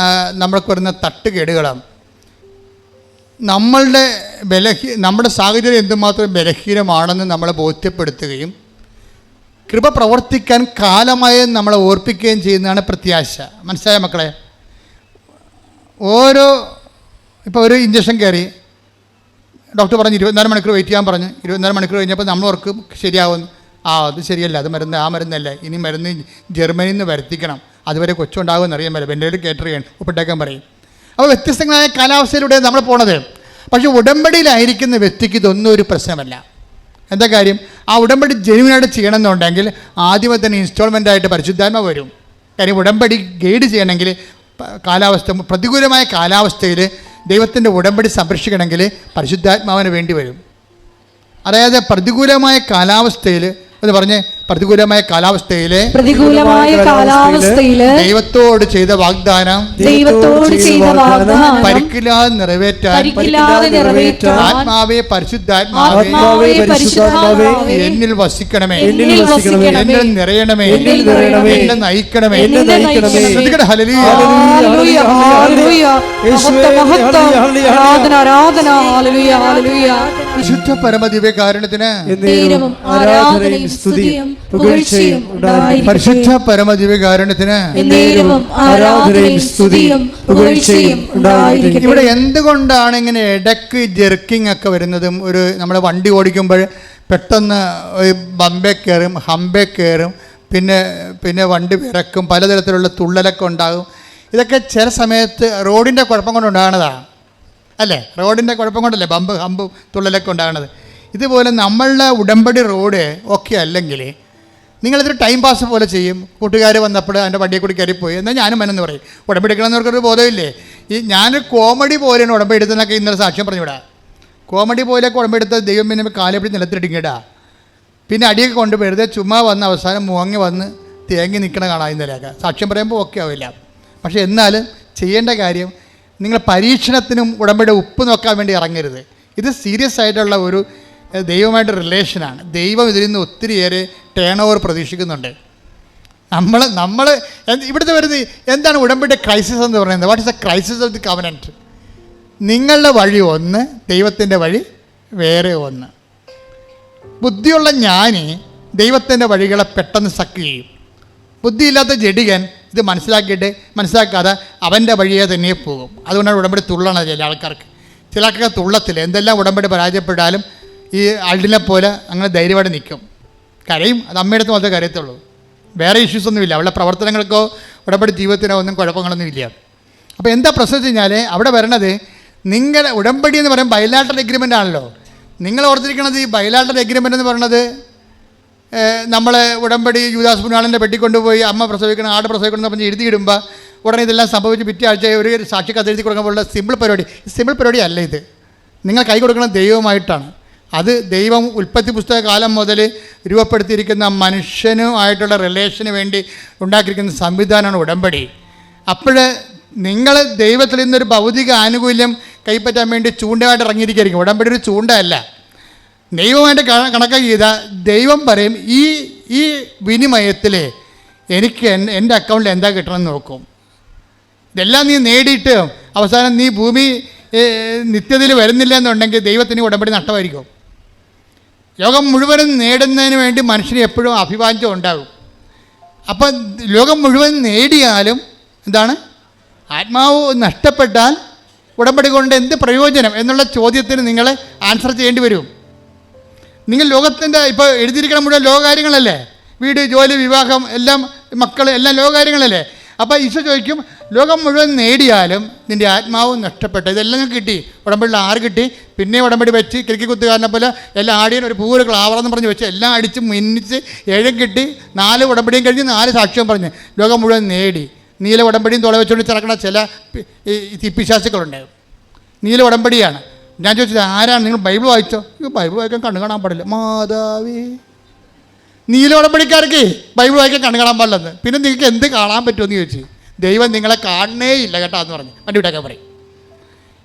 നമ്മൾക്ക് വരുന്ന തട്ടുകേടുകളും നമ്മുടെ സാഹചര്യം എന്തുമാത്രം ബലഹീനമാണെന്ന് നമ്മളെ ബോധ്യപ്പെടുത്തുകയും കൃപ പ്രവർത്തിക്കാൻ കാലമായി നമ്മളെ ഓർപ്പിക്കുകയും ചെയ്യുന്നതാണ് പ്രത്യാശ. മനസ്സിലായ മക്കളെ? ഇപ്പോൾ ഒരു ഇഞ്ചക്ഷൻ കയറി, ഡോക്ടർ പറഞ്ഞു 24 മണിക്കൂർ വെയിറ്റ് ചെയ്യാൻ പറഞ്ഞു. 24 മണിക്കൂർ കഴിഞ്ഞപ്പോൾ നമ്മൾ ഓർക്കും ശരിയാവുന്നു. അത് ശരിയല്ല, അത് മരുന്ന്, ആ മരുന്നല്ല, ഇനി മരുന്ന് ജർമ്മനിയിൽ നിന്ന് വരുത്തിക്കണം, അതുവരെ കൊച്ചുണ്ടാകുമെന്ന് അറിയാൻ പറ്റില്ല, വെൻ്റിലേറ്റർ കേറ്റർ ചെയ്യണം, ഒപ്പിട്ടേക്കാൻ പറയും. അപ്പോൾ വ്യത്യസ്തങ്ങളായ കാലാവസ്ഥയിലൂടെ നമ്മൾ പോണത്. പക്ഷേ ഉടമ്പടിയിലായിരിക്കുന്ന വ്യക്തിക്ക് ഇതൊന്നും ഒരു പ്രശ്നമല്ല. എന്താ കാര്യം? ആ ഉടമ്പടി ജെന്യുവിനായിട്ട് ചെയ്യണമെന്നുണ്ടെങ്കിൽ ആദ്യമേ തന്നെ ഇൻസ്റ്റാൾമെൻ്റായിട്ട് പരിശുദ്ധാത്മ വരും. കാര്യം ഉടമ്പടി ഗൈഡ് ചെയ്യണമെങ്കിൽ പ്രതികൂലമായ കാലാവസ്ഥയിൽ ദൈവത്തിൻ്റെ ഉടമ്പടി സംരക്ഷിക്കണമെങ്കിൽ പരിശുദ്ധാത്മാവിന് വേണ്ടി വരും. അതായത് പ്രതികൂലമായ കാലാവസ്ഥയിൽ എന്ന് പറഞ്ഞ് പ്രതികൂലമായ കാലാവസ്ഥയിൽ ദൈവത്തോട് ചെയ്ത വാഗ്ദാനം പരിക്കില്ലാതെ നിറവേറ്റാൻ ആത്മാവേ പരിശുദ്ധാത്മാവേ എന്നിൽ വസിക്കണമേ, എന്നിൽ നിറയണമേ, എന്നെ നയിക്കണമേ. വിശുദ്ധ പരമദിവ്യകാരുണ്യത്തിന് പരിശുദ്ധ പരമദിവ്യകാരുണ്യത്തിന് ഇവിടെ എന്തുകൊണ്ടാണ് ഇങ്ങനെ ഇടയ്ക്ക് ജെർക്കിംഗ് ഒക്കെ വരുന്നതും? നമ്മൾ വണ്ടി ഓടിക്കുമ്പോൾ പെട്ടെന്ന് ബമ്പേ കയറും, ഹമ്പേ കയറും, പിന്നെ വണ്ടി വിറക്കും, പലതരത്തിലുള്ള തുള്ളലൊക്കെ ഉണ്ടാകും. ഇതൊക്കെ ചില സമയത്ത് റോഡിൻ്റെ കുഴപ്പം കൊണ്ടുണ്ടാകുന്നതാണ്, അല്ലേ? റോഡിൻ്റെ കുഴപ്പം കൊണ്ടല്ലേ ഹമ്പും തുള്ളലൊക്കെ ഉണ്ടാകുന്നത്. ഇതുപോലെ നമ്മളുടെ ഉടമ്പടി റോഡ് ഒക്കെ അല്ലെങ്കിൽ നിങ്ങളിതൊരു ടൈം പാസ് പോലെ ചെയ്യും. കൂട്ടുകാർ വന്നപ്പോൾ എൻ്റെ വണ്ടിയെ കൂടി കയറിപ്പോയി, എന്നാൽ ഞാനും വന്നെന്ന് പറയും. ഉടമ്പടി എടുക്കണമെന്നവർക്കൊരു ബോധമില്ലേ? ഞാനൊരു കോമഡി പോലെയാണ് ഉടമ്പടി എടുത്തതെന്നൊക്കെ ഇന്നലെ സാക്ഷ്യം പറഞ്ഞുവിടാ. കോമഡി പോലെയൊക്കെ ഉടമ്പടി എടുത്തത് ദൈവം പിന്നെ കാലെപ്പിടി നിലത്തിടിങ്ങിടാ. പിന്നെ അടിയൊക്കെ കൊണ്ട് വെറുതെ ചുമ്മാ വന്ന് അവസാനം മുങ്ങി വന്ന് തേങ്ങി നിൽക്കണ കാണാം. ഇന്നലെയൊക്കെ സാക്ഷ്യം പറയുമ്പോൾ ഓക്കെ ആവില്ല. പക്ഷേ എന്നാലും ചെയ്യേണ്ട കാര്യം, നിങ്ങൾ പരീക്ഷണത്തിനും ഉടമ്പടി ഉപ്പ് നോക്കാൻ വേണ്ടി ഇറങ്ങരുത്. ഇത് സീരിയസ് ആയിട്ടുള്ള ഒരു ദൈവമായിട്ട് റിലേഷനാണ്. ദൈവം ഇതിൽ നിന്ന് ഒത്തിരിയേറെ ടേൺ ഓവർ പ്രതീക്ഷിക്കുന്നുണ്ട്. നമ്മൾ ഇവിടുത്തെ വരുന്നത് എന്താണ് ഉടമ്പടി ക്രൈസിസ് എന്ന് പറയുന്നത്? What is A crisis of the covenant? നിങ്ങളുടെ വഴി ഒന്ന്, ദൈവത്തിൻ്റെ വഴി വേറെ ഒന്ന്. ബുദ്ധിയുള്ള ജ്ഞാനി ദൈവത്തിൻ്റെ വഴികളെ പെട്ടെന്ന് സക്ക് ചെയ്യും. ബുദ്ധിയില്ലാത്ത ജഡികൻ ഇത് മനസ്സിലാക്കാതെ അവൻ്റെ വഴിയെ തന്നെ പോകും. അതുകൊണ്ടാണ് ഉടമ്പടി തുള്ളണത്. ചില ആൾക്കാർക്ക് തുള്ളത്തില്ല. എന്തെല്ലാം ഉടമ്പടി പരാജയപ്പെട്ടാലും ഈ അൾഡിനെ പോലെ അങ്ങനെ ധൈര്യമായിട്ട് നിൽക്കും, കരയും. അത് അമ്മയുടെ മാത്രമേ കരയത്തുള്ളൂ. വേറെ ഇഷ്യൂസൊന്നുമില്ല. അവളുടെ പ്രവർത്തനങ്ങൾക്കോ ഉടമ്പടി ജീവിതത്തിനോ ഒന്നും കുഴപ്പങ്ങളൊന്നുമില്ല. അപ്പോൾ എന്താ പ്രശ്നം വെച്ച് കഴിഞ്ഞാൽ അവിടെ വരണത് നിങ്ങളുടെ ഉടമ്പടി എന്ന് പറയുമ്പോൾ ബൈലാറ്ററൽ എഗ്രിമെൻ്റ് ആണല്ലോ. നിങ്ങൾ ഓർത്തിരിക്കണത് ഈ ബൈലാറ്ററൽ എഗ്രിമെൻ്റ് എന്ന് പറയുന്നത് നമ്മളെ ഉടമ്പടി യൂദാസ് പുന്നാളിൻ്റെ പെട്ടിക്കൊണ്ടുപോയി അമ്മ പ്രസവിക്കണം, ആട് പ്രസവിക്കണം എന്ന് പറഞ്ഞ് എഴുതിയിടുമ്പോൾ ഉടനെ ഇതെല്ലാം സംഭവിച്ച് പിറ്റേ ആഴ്ച ഒരു സാക്ഷി കത്ത് എഴുതി കൊടുക്കുമ്പോഴുള്ള സിമ്പിൾ പരിപാടി അല്ല ഇത്. നിങ്ങൾ കൈ കൊടുക്കുന്നത് ദൈവമായിട്ടാണ്. അത് ദൈവം ഉൽപ്പത്തി പുസ്തക കാലം മുതൽ രൂപപ്പെടുത്തിയിരിക്കുന്ന മനുഷ്യനുമായിട്ടുള്ള റിലേഷന് വേണ്ടി ഉണ്ടാക്കിയിരിക്കുന്ന സംവിധാനമാണ് ഉടമ്പടി. അപ്പോൾ നിങ്ങൾ ദൈവത്തിൽ നിന്നൊരു ഭൗതിക ആനുകൂല്യം കൈപ്പറ്റാൻ വേണ്ടി ചൂണ്ടയായിട്ട് ഇറങ്ങിയിരിക്കുകയായിരിക്കും. ഉടമ്പടി ഒരു ചൂണ്ടയല്ല. ദൈവമായിട്ട് കണക്കാക്കി ചെയ്താൽ ദൈവം പറയും ഈ വിനിമയത്തിൽ എനിക്ക് എൻ്റെ അക്കൗണ്ടിൽ എന്താ കിട്ടണമെന്ന് നോക്കും. ഇതെല്ലാം നീ നേടിയിട്ട് അവസാനം നീ ഭൂമി നിത്യതയിൽ വരുന്നില്ല എന്നുണ്ടെങ്കിൽ ദൈവത്തിന് ഉടമ്പടി നഷ്ടമായിരിക്കും. ലോകം മുഴുവനും നേടുന്നതിന് വേണ്ടി മനുഷ്യന് എപ്പോഴും അഭിവാഞ്ചം ഉണ്ടാകും. അപ്പം ലോകം മുഴുവൻ നേടിയാലും എന്താണ്, ആത്മാവ് നഷ്ടപ്പെട്ടാൽ ഉടമ്പടി കൊണ്ട് എന്ത് പ്രയോജനം എന്നുള്ള ചോദ്യത്തിന് നിങ്ങൾ ആൻസർ ചെയ്യേണ്ടി വരും. നിങ്ങൾ ലോകത്തിൻ്റെ ഇപ്പോൾ എഴുതിയിരിക്കണം മുഴുവൻ ലോകകാര്യങ്ങളല്ലേ? വീട്, ജോലി, വിവാഹം, എല്ലാം മക്കൾ, എല്ലാം ലോകകാര്യങ്ങളല്ലേ? അപ്പോൾ ഈശോ ചോദിക്കും, ലോകം മുഴുവൻ നേടിയാലും നിൻ്റെ ആത്മാവ് നഷ്ടപ്പെട്ട ഇതെല്ലാം കിട്ടി, ഉടമ്പടിയിൽ 6 കിട്ടി, പിന്നെ ഉടമ്പടി വെച്ച് കിഴക്കി കുത്തുകാരനെ പോലെ എല്ലാം ആടിയൻ ഒരു പൂര് ക്ലാവറെന്ന് പറഞ്ഞ് വെച്ച് എല്ലാം അടിച്ച് മിന്നിച്ച് 7 കിട്ടി, 4 ഉടമ്പടിയും കഴിഞ്ഞ് 4 സാക്ഷ്യം പറഞ്ഞ് ലോകം മുഴുവൻ നേടി. നീല ഉടമ്പടിയും തുള വെച്ചുകൊണ്ട് ചിറക്കണ ചില പിശാചുക്കളുണ്ടാവും. നീല ഉടമ്പടിയാണ്. ഞാൻ ചോദിച്ചത് ആരാണ്? നിങ്ങൾ ബൈബിൾ വായിച്ചോ? ബൈബിൾ വായിക്കാൻ കണ്ണു കാണാൻ പാടില്ല. മാതാവേ, നീല ഉടമ്പടിക്കാർക്ക് ബൈബിൾ വായിക്കാൻ കണ്ണു കാണാൻ പാടില്ലെന്ന്. പിന്നെ നിങ്ങൾക്ക് എന്ത് കാണാൻ പറ്റുമെന്ന് ചോദിച്ചു. ദൈവം നിങ്ങളെ കാണണേ ഇല്ല കേട്ടോ എന്ന് പറഞ്ഞു വണ്ടി വിട്ടൊക്കെ പറയും.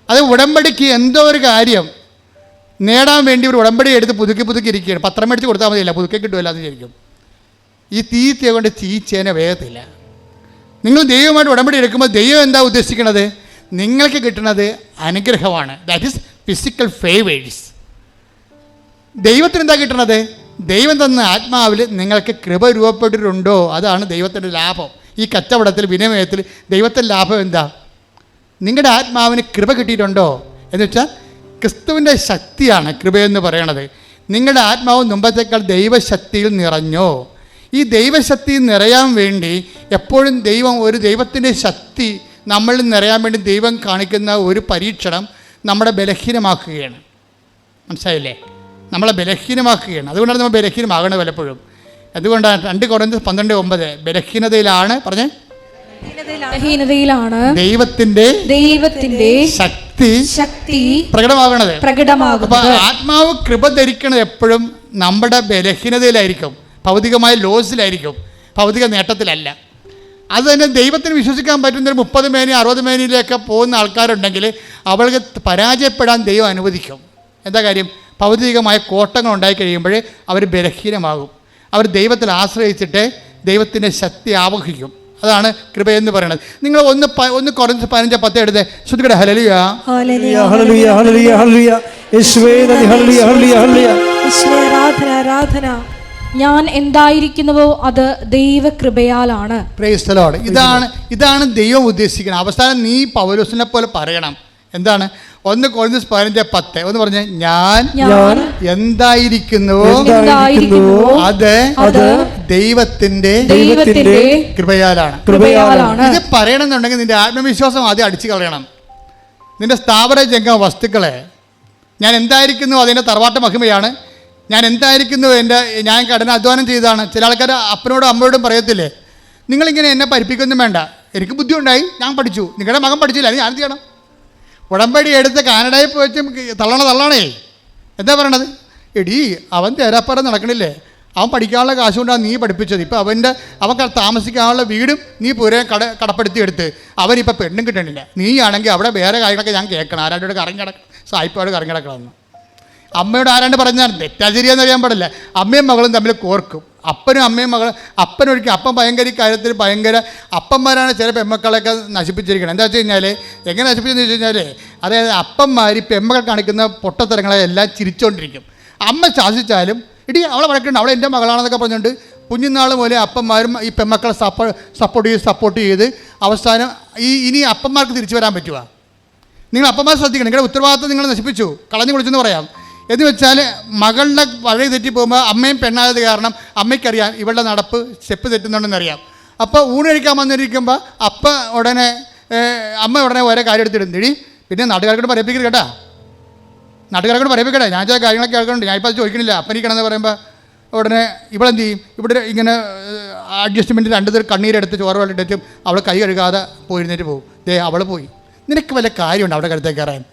അത് ഉടമ്പടിക്ക് എന്തോ ഒരു കാര്യം നേടാൻ വേണ്ടി ഒരു ഉടമ്പടി എടുത്ത് പുതുക്കി ഇരിക്കുകയാണ്. പത്രം മേടിച്ച് കൊടുത്താൽ മതിയില്ല, പുതുക്കി കിട്ടുമല്ലോ എന്ന് വിചാരിക്കും. ഈ തീറ്റയെ കൊണ്ട് തീച്ചേനെ വേഗത്തില്ല. നിങ്ങൾ ദൈവമായിട്ട് ഉടമ്പടി എടുക്കുമ്പോൾ ദൈവം എന്താ ഉദ്ദേശിക്കുന്നത്? നിങ്ങൾക്ക് കിട്ടുന്നത് അനുഗ്രഹമാണ്. That is physical favours. ദൈവത്തിന് എന്താ കിട്ടുന്നത്? ദൈവം തന്ന ആത്മാവിൽ നിങ്ങൾക്ക് കൃപ രൂപപ്പെട്ടിട്ടുണ്ടോ? അതാണ് ദൈവത്തിൻ്റെ ലാഭം. ഈ കച്ചവടത്തിൽ വിനിമയത്തിൽ ദൈവത്തിൻ്റെ ലാഭം എന്താ? നിങ്ങളുടെ ആത്മാവിന് കൃപ കിട്ടിയിട്ടുണ്ടോ എന്ന് വെച്ചാൽ ക്രിസ്തുവിൻ്റെ ശക്തിയാണ് കൃപയെന്ന് പറയണത്. നിങ്ങളുടെ ആത്മാവ് മുമ്പത്തേക്കാൾ ദൈവശക്തിയിൽ നിറഞ്ഞോ? ഈ ദൈവശക്തി നിറയാൻ വേണ്ടി എപ്പോഴും ദൈവത്തിൻ്റെ ശക്തി നമ്മളിൽ നിറയാൻ വേണ്ടി ദൈവം കാണിക്കുന്ന ഒരു പരീക്ഷണം നമ്മളെ ബലഹീനമാക്കുകയാണ്. മനസ്സിലായില്ലേ? നമ്മളെ ബലഹീനമാക്കുകയാണ്. അതുകൊണ്ടാണ് നമ്മൾ ബലഹീനമാകണത് പലപ്പോഴും. അതുകൊണ്ടാണ് 2 കൊരിന്ത്യർ 12:9 ബലഹീനതയിലാണ് പറഞ്ഞേ, ബലഹീനതയിലാണ് ദൈവത്തിന്റെ ശക്തി പ്രകടമാകണത്. അപ്പൊ ആത്മാവ് കൃപ ധരിക്കണത് എപ്പോഴും നമ്മുടെ ബലഹീനതയിലായിരിക്കും, ഭൗതികമായ ലോസിലായിരിക്കും, ഭൗതിക നേട്ടത്തിലല്ല. അത് തന്നെ ദൈവത്തിന് വിശ്വസിക്കാൻ പറ്റുന്ന 30 മേനി 60 മേനിയിലൊക്കെ പോകുന്ന ആൾക്കാരുണ്ടെങ്കിൽ അവൾക്ക് പരാജയപ്പെടാൻ ദൈവം അനുവദിക്കും. എന്താ കാര്യം? ഭൗതികമായ കോട്ടങ്ങൾ ഉണ്ടായി കഴിയുമ്പോൾ അവർ ബലഹീനമാകും. അവർ ദൈവത്തിൽ ആശ്രയിച്ചിട്ട് ദൈവത്തിൻ്റെ ശക്തി ആവഹിക്കും. അതാണ് കൃപയെന്ന് പറയുന്നത്. നിങ്ങൾ 1 കൊരിന്ത്യർ 15:10 എടുത്ത് ശ്രുതികട ഹല്ലേലൂയ ഹല്ലേലൂയ ഹല്ലേലൂയ ഹല്ലേലൂയ ഹല്ലേലൂയ യേശുവേ നന്ദി ഹല്ലേലൂയ ഹല്ലേലൂയ ഹല്ലേലൂയ യേശുവേ ആരാധന. ഞാൻ എന്തായിരിക്കുന്നുവോ അത് ദൈവകൃപയാലാണ്. Praise the Lord. ഇതാണ് ദൈവം ഉദ്ദേശിക്കുന്നത്. അവസാനം നീ പൗലോസിനെ പോലെ പറയണം. എന്താണ്? 1 കൊരിന്ത്യർ 15:10 ഒന്ന് പറഞ്ഞേ, ഞാൻ എന്തായിരിക്കുന്നുവോ അത് ദൈവത്തിന്റെ കൃപയാലാണ്. ഇത് പറയണമെന്നുണ്ടെങ്കിൽ നിന്റെ ആത്മവിശ്വാസം ആദ്യം അടിച്ചു കളയണം. നിന്റെ സ്ഥാപന ജംഗമ വസ്തുക്കളെ ഞാൻ എന്തായിരിക്കുന്നു അതിൻ്റെ തറവാട്ട് മഹിമയാണ്. ഞാൻ എന്തായിരിക്കുന്നു ഞാൻ കഠിനാധ്വാനം ചെയ്തതാണ്. ചില ആൾക്കാർ അപ്പനോടും അമ്മയോടും പറയത്തില്ലേ, നിങ്ങളിങ്ങനെ എന്നെ പഠിപ്പിക്കൊന്നും വേണ്ട, എനിക്ക് ബുദ്ധി ഉണ്ടായി, ഞാൻ പഠിച്ചു, നിങ്ങളുടെ മകൻ പഠിച്ചില്ല, അത് ഞാൻ എന്ത് ചെയ്യണം? ഉടമ്പടി എടുത്ത് കാനഡയിൽ പോയിട്ട് തള്ളണേ. എന്താ പറയണത്? എടീ അവൻ തേരാപ്പാറ നടക്കണില്ലേ, അവൻ പഠിക്കാനുള്ള കാശ് കൊണ്ടാണ് നീ പഠിപ്പിച്ചത്. ഇപ്പോൾ അവൻ താമസിക്കാനുള്ള വീടും നീ പൂരെ കടപ്പെടുത്തി എടുത്ത് അവനിപ്പോൾ പെണ്ണും കിട്ടണില്ല. നീ ആണെങ്കിൽ അവിടെ വേറെ കാര്യങ്ങളൊക്കെ ഞാൻ കേൾക്കണം. ആരാണ്ടോട് കറങ്ങി കിടക്കണം, സായിപ്പോട് കറങ്ങി കിടക്കണമെന്ന്. അമ്മയോട് ആരാണ്ട് പറഞ്ഞാൽ തെറ്റാ ശരിയാന്ന് അറിയാൻ പാടില്ല. അമ്മയും മകളും തമ്മിൽ കോർക്കും. അപ്പനും അമ്മയും മകളും അപ്പനൊരിക്കലും അപ്പം ഭയങ്കര കാര്യത്തിൽ അപ്പന്മാരാണ് ചില പെമ്മക്കളെയൊക്കെ നശിപ്പിച്ചിരിക്കുന്നത്. എന്താ വെച്ച് കഴിഞ്ഞാൽ എങ്ങനെ നശിപ്പിച്ചെന്ന് വെച്ച് കഴിഞ്ഞാൽ, അതായത് അപ്പന്മാർ പെമ്മക്കൾ കാണിക്കുന്ന പൊട്ടത്തരങ്ങളെ എല്ലാം ചിരിച്ചുകൊണ്ടിരിക്കും. അമ്മ ശാസിച്ചാലും ഇടി അവളെ വഴക്കുണ്ട്, അവളെ എൻ്റെ മകളാണെന്നൊക്കെ പറഞ്ഞുകൊണ്ട് കുഞ്ഞുനാൾ പോലെ അപ്പന്മാരും ഈ പെമ്മക്കളെ സപ്പോർട്ട് ചെയ്ത് അവസാനം ഇനി അപ്പന്മാർക്ക് തിരിച്ചു വരാൻ പറ്റുക? നിങ്ങൾ അപ്പന്മാർ ശ്രദ്ധിക്കണം. നിങ്ങളുടെ ഉത്തരവാദിത്വം നിങ്ങൾ നശിപ്പിച്ചു, കളഞ്ഞു കുളിച്ചെന്ന് പറയാം. എന്ന് വെച്ചാൽ മകളുടെ വഴി തെറ്റി പോകുമ്പോൾ അമ്മയും പെണ്ണായത് കാരണം അമ്മയ്ക്കറിയാം ഇവളുടെ നടപ്പ് സ്റ്റെപ്പ് തെറ്റുന്നുണ്ടെന്നറിയാം. അപ്പോൾ ഊണ് കഴിക്കാൻ വന്നിരിക്കുമ്പോൾ അമ്മ ഉടനെ ഓരോ കാര്യം എടുത്തിടും. തിടി പിന്നെ നാട്ടുകാർക്കോട് പറയിപ്പിക്കരുത് കേട്ടാ, നാട്ടുകാർക്കോട് പറയിപ്പിക്കട്ടെ. ഞാൻ ചില കാര്യങ്ങളൊക്കെ കേൾക്കുന്നുണ്ട്, ഞാനിപ്പോൾ അത് ചോദിക്കണില്ല. അപ്പനിക്കണമെന്ന് പറയുമ്പോൾ ഉടനെ ഇവളെന്ത് ചെയ്യും? ഇവിടെ ഇങ്ങനെ അഡ്ജസ്റ്റ്മെൻറ്റ് 2 കണ്ണീരെടുത്ത് ചോറ് വെള്ളിട്ടും അവൾ കൈ കഴുകാതെ പോയിരുന്നിട്ട് പോകും. അവൾ പോയി. നിനക്ക് വല്ല കാര്യമുണ്ട് അവിടെ കരുത്തേക്ക് കയറാൻ?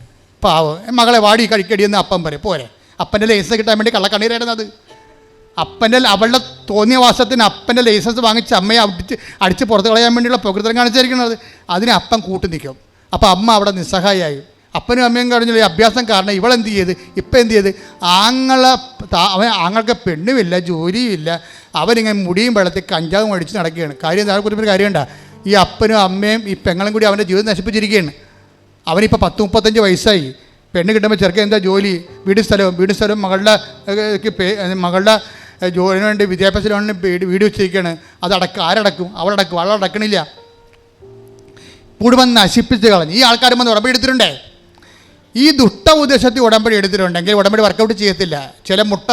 പാവം മകളെ വാടി കഴിക്കടിയെന്ന് അപ്പം പറയും. പോരെ, അപ്പൻ്റെ ലൈസൻസ് കിട്ടാൻ വേണ്ടി കള്ളക്കണ്ണീരായിരുന്നത്. അവളുടെ തോന്നിയ വാസത്തിന് അപ്പൻ്റെ ലൈസൻസ് വാങ്ങിച്ച് അമ്മയെ അടിച്ച് പുറത്ത് കളയാൻ വേണ്ടിയുള്ള പ്രകൃതം കാണിച്ചിരിക്കുന്നത്. അതിന് അപ്പം കൂട്ടി നിൽക്കും. അപ്പോൾ അമ്മ അവിടെ നിസ്സഹായായി. അപ്പനും അമ്മയും കഴിഞ്ഞുള്ള ഈ അഭ്യാസം കാരണം ഇവളെന്ത് ചെയ്ത് ഇപ്പം എന്ത് ചെയ്ത് ആങ്ങൾക്ക് പെണ്ണുമില്ല, ജോലിയുമില്ല, അവരിങ്ങനെ മുടിയും വെള്ളത്തിൽ കഞ്ചാവും അടിച്ച് നടക്കുകയാണ്. കാര്യം എന്താ കുറിച്ചൊരു കാര്യമുണ്ടാ? ഈ അപ്പനും അമ്മയും ഈ പെങ്ങളും കൂടി അവൻ്റെ ജീവിതം നശിപ്പിച്ചിരിക്കുകയാണ്. അവനിപ്പോൾ 10-35 വയസ്സായി. പെണ്ണ് കിട്ടുമ്പോൾ ചെറുക്കൻ എന്താ ജോലി? വീട് സ്ഥലവും മകളുടെ ജോലിന് വേണ്ടി വിദ്യാഭ്യാസത്തിന് വീട് വെച്ചിരിക്കുകയാണ്. ആരടക്കും? അവളടക്കണില്ല. കൂടുവന്ന് നശിപ്പിച്ച് കളഞ്ഞു. ഈ ആൾക്കാരും വന്ന് ഉടമ്പടി എടുത്തിട്ടുണ്ടേ. ഈ ദുഷ്ട ഉദ്ദേശത്തിൽ ഉടമ്പടി എടുത്തിട്ടുണ്ടെങ്കിൽ ഉടമ്പടി വർക്കൗട്ട് ചെയ്യത്തില്ല. ചില മുട്ട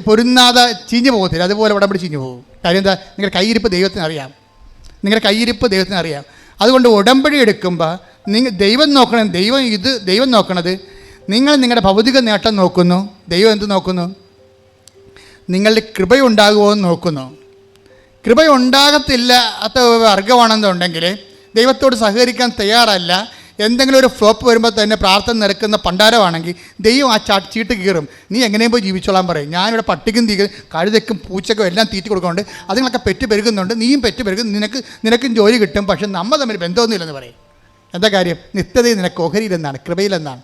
പൊരുന്നാതെ ചീഞ്ഞു പോകത്തില്ല, അതുപോലെ ഉടമ്പടി ചീഞ്ഞു പോകും. കാര്യം എന്താ? നിങ്ങളുടെ കയ്യിരിപ്പ് ദൈവത്തിന് അറിയാം. അതുകൊണ്ട് ഉടമ്പടി എടുക്കുമ്പോൾ ദൈവം നോക്കണം. ദൈവം നോക്കണത് നിങ്ങളുടെ ഭൗതിക നേട്ടം നോക്കുന്നു. ദൈവം എന്ത് നോക്കുന്നു? നിങ്ങളുടെ കൃപയുണ്ടാകുമോ എന്ന് നോക്കുന്നു. കൃപയുണ്ടാകത്തില്ല വർഗമാണെന്നുണ്ടെങ്കിൽ ദൈവത്തോട് സഹകരിക്കാൻ തയ്യാറല്ല എന്തെങ്കിലും ഒരു ഫ്ലോപ്പ് വരുമ്പോൾ തന്നെ പ്രാർത്ഥന നിരക്കുന്ന പണ്ടാരമാണെങ്കിൽ ദൈവം ആ ചീട്ട് കീറും. നീ എങ്ങനെയും പോയി ജീവിച്ചോളാൻ പറയും. ഞാനിവിടെ പട്ടിക്കും കഴുതയ്ക്കും പൂച്ചക്കും എല്ലാം തീറ്റി കൊടുക്കുന്നുണ്ട്, അതുങ്ങളൊക്കെ പെറ്റ് പെരുകുന്നുണ്ട്, നീയും പെറ്റ് പെരുകും, നിനക്കും ജോലി കിട്ടും, പക്ഷെ നമ്മൾ തമ്മിൽ ബന്ധമൊന്നുമില്ലെന്ന് പറയും. എന്താ കാര്യം? നിത്യതയിൽ നിനക്ക് ഓഹരിയിലെന്നാണ്, കൃപയിലെന്നാണ്.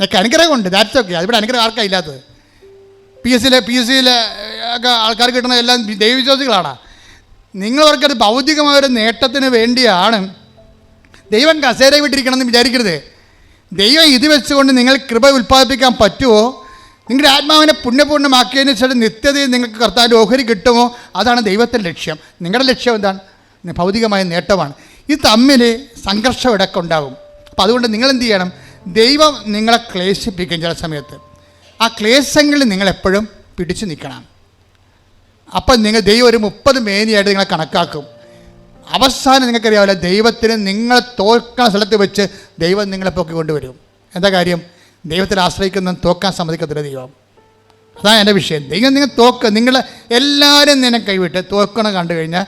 നിനക്ക് അനുഗ്രഹമുണ്ട്, ദാറ്റ്സ് ഓക്കെ. അതിവിടെ അനുഗ്രഹം ആർക്കാ ഇല്ലാത്തത്? പി എസ് സിയിലെ ഒക്കെ ആൾക്കാർ കിട്ടുന്ന എല്ലാം ദൈവവിശ്വാസികളാണ്. നിങ്ങളവർക്കത് ഭൗതികമായൊരു നേട്ടത്തിന് വേണ്ടിയാണ് ദൈവം കസേര വിട്ടിരിക്കണമെന്ന് വിചാരിക്കരുത്. ദൈവം ഇത് വെച്ചുകൊണ്ട് നിങ്ങൾ കൃപ ഉൽപ്പാദിപ്പിക്കാൻ പറ്റുമോ? നിങ്ങളുടെ ആത്മാവിനെ പുണ്യപൂർണ്ണമാക്കിയതിന് ശേഷം നിത്യതയിൽ നിങ്ങൾക്ക് കർത്താവിൻ്റെ ഓഹരി കിട്ടുമോ? അതാണ് ദൈവത്തിൻ്റെ ലക്ഷ്യം. നിങ്ങളുടെ ലക്ഷ്യം എന്താണ്? ഭൗതികമായ നേട്ടമാണ്. ഇത് തമ്മിൽ സംഘർഷം ഇടയ്ക്ക് ഉണ്ടാകും. അപ്പോൾ അതുകൊണ്ട് നിങ്ങളെന്ത് ചെയ്യണം? ദൈവം നിങ്ങളെ ക്ലേശിപ്പിക്കും ചില സമയത്ത്. ആ ക്ലേശങ്ങളിൽ നിങ്ങളെപ്പോഴും പിടിച്ചു നിൽക്കണം. അപ്പം ദൈവം ഒരു 30 മേനിയായിട്ട് നിങ്ങളെ കണക്കാക്കും. അവസാനം നിങ്ങൾക്കറിയാവില്ല, ദൈവത്തിന് നിങ്ങളെ തോൽക്കുന്ന സ്ഥലത്ത് വെച്ച് ദൈവം നിങ്ങളെ പൊക്കി കൊണ്ടുവരും. എന്താ കാര്യം? ദൈവത്തിൽ ആശ്രയിക്കുന്ന തോക്കാൻ സമ്മതിക്കത്തില്ല ദൈവം. അതാണ് എൻ്റെ വിഷയം. നിങ്ങൾ നിങ്ങൾ എല്ലാവരും നിന്നെ കൈവിട്ട് തോക്കണം കണ്ടു കഴിഞ്ഞാൽ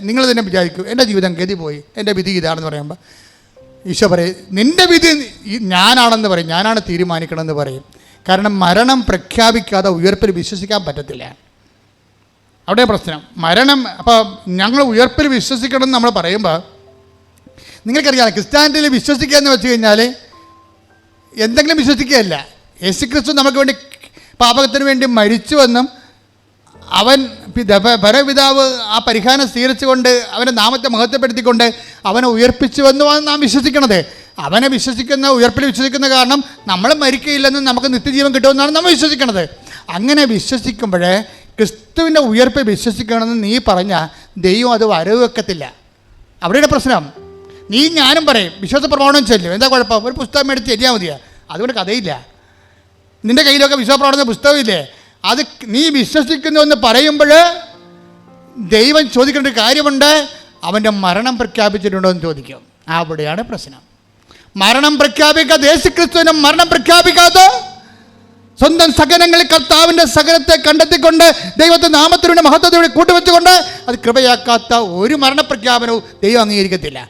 നിങ്ങൾ തന്നെ വിചാരിക്കും എൻ്റെ ജീവിതം ഗതി പോയി, എൻ്റെ വിധി ഇതാണെന്ന് പറയുമ്പോൾ ഈശോ പറയും നിൻ്റെ വിധി ഞാനാണെന്ന് പറയും, ഞാനാണ് തീരുമാനിക്കണമെന്ന് പറയും. കാരണം മരണം പ്രഖ്യാപിക്കാതെ ഉയർപ്പിൽ വിശ്വസിക്കാൻ പറ്റത്തില്ല. അവിടെ പ്രശ്നം മരണം. അപ്പോൾ ഞങ്ങൾ ഉയർപ്പിൽ വിശ്വസിക്കണം എന്ന് നമ്മൾ പറയുമ്പോൾ നിങ്ങൾക്കറിയാം, ക്രിസ്ത്യാനിറ്റിയിൽ വിശ്വസിക്കുക എന്ന് വെച്ച് കഴിഞ്ഞാൽ എന്തെങ്കിലും വിശ്വസിക്കുകയല്ല. യേശുക്രിസ്തു നമുക്ക് വേണ്ടി പാപത്തിന് വേണ്ടി മരിച്ചുവെന്നും അവൻ പരപിതാവ് ആ പരിഹാരം സ്വീകരിച്ചുകൊണ്ട് അവൻ്റെ നാമത്തെ മഹത്വപ്പെടുത്തിക്കൊണ്ട് അവനെ ഉയർപ്പിച്ചുവെന്നുമാണ് നാം വിശ്വസിക്കണത്. അവനെ വിശ്വസിക്കുന്ന, ഉയർപ്പിൽ വിശ്വസിക്കുന്ന കാരണം നമ്മൾ മരിക്കുകയില്ലെന്നും നമുക്ക് നിത്യജീവൻ കിട്ടുമെന്നാണ് നമ്മൾ വിശ്വസിക്കണത്. അങ്ങനെ വിശ്വസിക്കുമ്പോഴേ ക്രിസ്തുവിൻ്റെ ഉയർപ്പ് വിശ്വസിക്കണമെന്ന് നീ പറഞ്ഞാൽ ദൈവം അത് വരവ് വെക്കത്തില്ല. അവിടെയുടെ പ്രശ്നം. നീ ഞാനും പറയും വിശ്വാസ പ്രമാണം ചെല്ലും, എന്താ കുഴപ്പം? ഒരു പുസ്തകം മേടിച്ച് ചെല്ലിയാൽ മതിയാ, അതുകൊണ്ട് കഥയില്ല. നിൻ്റെ കയ്യിലൊക്കെ വിശ്വാസ പ്രമാണം പുസ്തകമില്ലേ? അത് നീ വിശ്വസിക്കുന്നുവെന്ന് പറയുമ്പോൾ ദൈവം ചോദിക്കേണ്ട ഒരു കാര്യമുണ്ട്, അവൻ്റെ മരണം പ്രഖ്യാപിച്ചിട്ടുണ്ടോ എന്ന് ചോദിക്കും. അവിടെയാണ് പ്രശ്നം. മരണം പ്രഖ്യാപിക്കാതെ, യേശുക്രിസ്തുവിൻ്റെ മരണം പ്രഖ്യാപിക്കാതെ സ്വന്തം സകലങ്ങളിൽ കർത്താവിൻ്റെ സകലത്തെ കണ്ടെത്തിക്കൊണ്ട് ദൈവത്തിൻ്റെ നാമത്തിലൂടെ മഹത്വത്തോടെ കൂട്ടുവെച്ചുകൊണ്ട് അത് കൃപയാക്കാത്ത ഒരു മരണപ്രഖ്യാപനവും ദൈവം അംഗീകരിക്കത്തില്ല.